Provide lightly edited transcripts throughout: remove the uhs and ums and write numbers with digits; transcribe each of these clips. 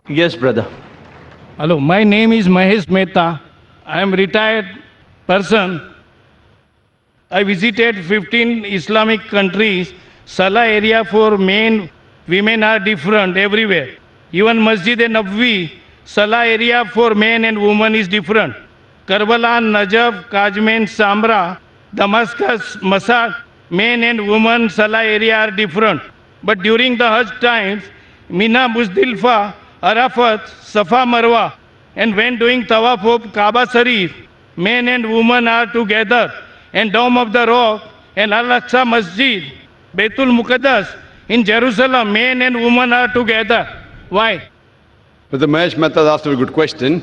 Yes, brother. Hello, my name is Mahesh Mehta. I am retired person. I visited 15 Islamic countries. Salah area for men, women are different everywhere. Even Masjid and Nabwi, Salah area for men and women is different. Karbala, Najaf, Kajmen, Samra, Damascus, Masad, men and women Salah area are different. But during the Hajj times, Mina, Muzdalifah, Arafat, Safa, Marwa, and when doing Tawaf of Kaaba Sharif, men and women are together. And Dome of the Rock and Al-Aqsa Masjid, Baitul Muqaddas, in Jerusalem, men and women are together. Why? But the Mahesh Mehta asked a good question.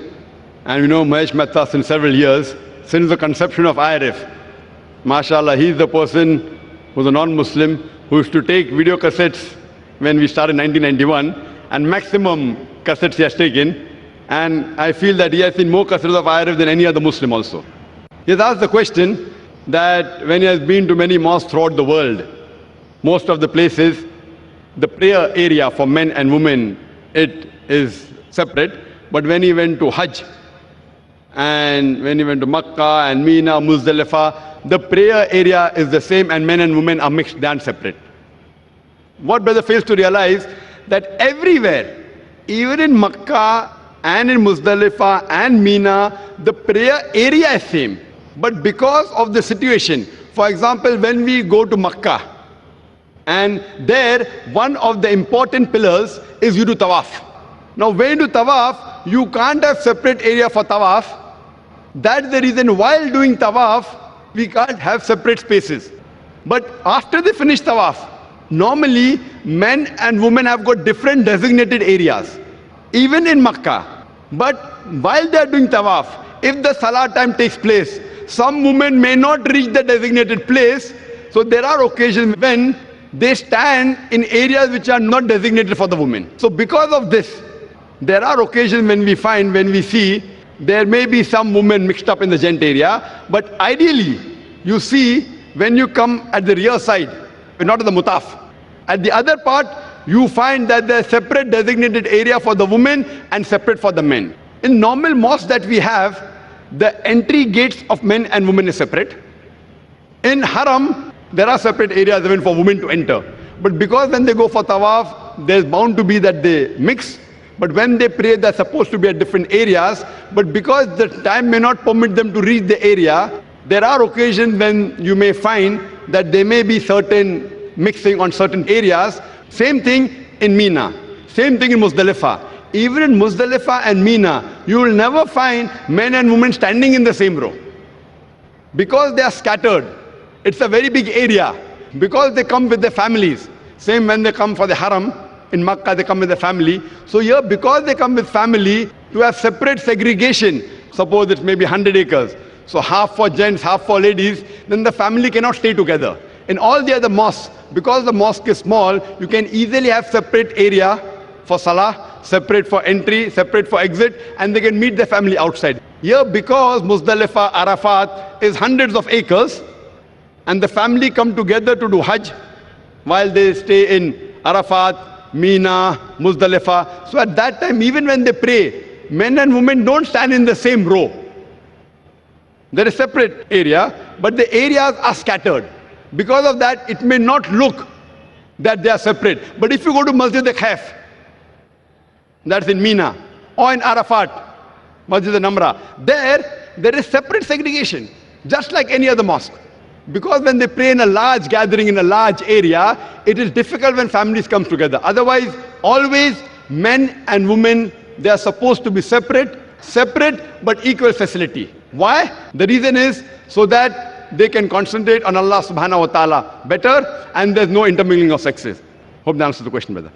And we know Mahesh Mehta since several years, since the conception of IRF. MashaAllah, he's the person who's a non-Muslim who used to take video cassettes when we started in 1991, and maximum cassettes he has taken. And I feel that he has seen more cassettes of IRF than any other Muslim also. He has asked the question that when he has been to many mosques throughout the world, most of the places, the prayer area for men and women, it is separate. But when he went to Hajj, and when he went to Makkah and Mina, Muzdalifah, the prayer area is the same and men and women are mixed and separate. What brother fails to realize, that everywhere, even in Makkah and in Muzdalifah and Mina, the prayer area is same. But because of the situation, for example, when we go to Makkah, and there one of the important pillars is you do tawaf. Now when you do tawaf, you can't have separate area for tawaf. That's the reason while doing tawaf, we can't have separate spaces. But after they finish tawaf, normally men and women have got different designated areas, even in Makkah. But while they are doing tawaf, if the salah time takes place, some women may not reach the designated place. So there are occasions when they stand in areas which are not designated for the women. So because of this, there are occasions when we see, there may be some women mixed up in the gent area. But ideally, you see, when you come at the rear side, not at the mutaf, at the other part, you find that there's separate designated area for the women and separate for the men. In normal mosques that we have, the entry gates of men and women is separate. In Haram, there are separate areas even for women to enter. But because when they go for tawaf, there's bound to be that they mix. But when they pray, they're supposed to be at different areas. But because the time may not permit them to reach the area, there are occasions when you may find that there may be certain mixing on certain areas. Same thing in Mina. Same thing in Muzdalifah. Even in Muzdalifah and Mina, you will never find men and women standing in the same row. Because they are scattered. It's a very big area. Because they come with their families. Same when they come for the Haram. In Makkah, they come with their family. So here, because they come with family, to have separate segregation, suppose it may be 100 acres. So half for gents, half for ladies, then the family cannot stay together. In all the other mosques, because the mosque is small, you can easily have separate area for salah, separate for entry, separate for exit, and they can meet their family outside. Here, because Muzdalifah, Arafat is hundreds of acres, and the family come together to do Hajj, while they stay in Arafat, Mina, Muzdalifah. So at that time, even when they pray, men and women don't stand in the same row. There is separate area, but the areas are scattered. Because of that, it may not look that they are separate. But if you go to Masjid al-Khaf, that's in Mina, or in Arafat, Masjid al-Namra, there is separate segregation, just like any other mosque. Because when they pray in a large gathering, in a large area, it is difficult when families come together. Otherwise, always men and women, they are supposed to be separate but equal facility. Why? The reason is so that they can concentrate on Allah subhanahu wa ta'ala better, and there's no intermingling of sexes. Hope that answers the question, brother.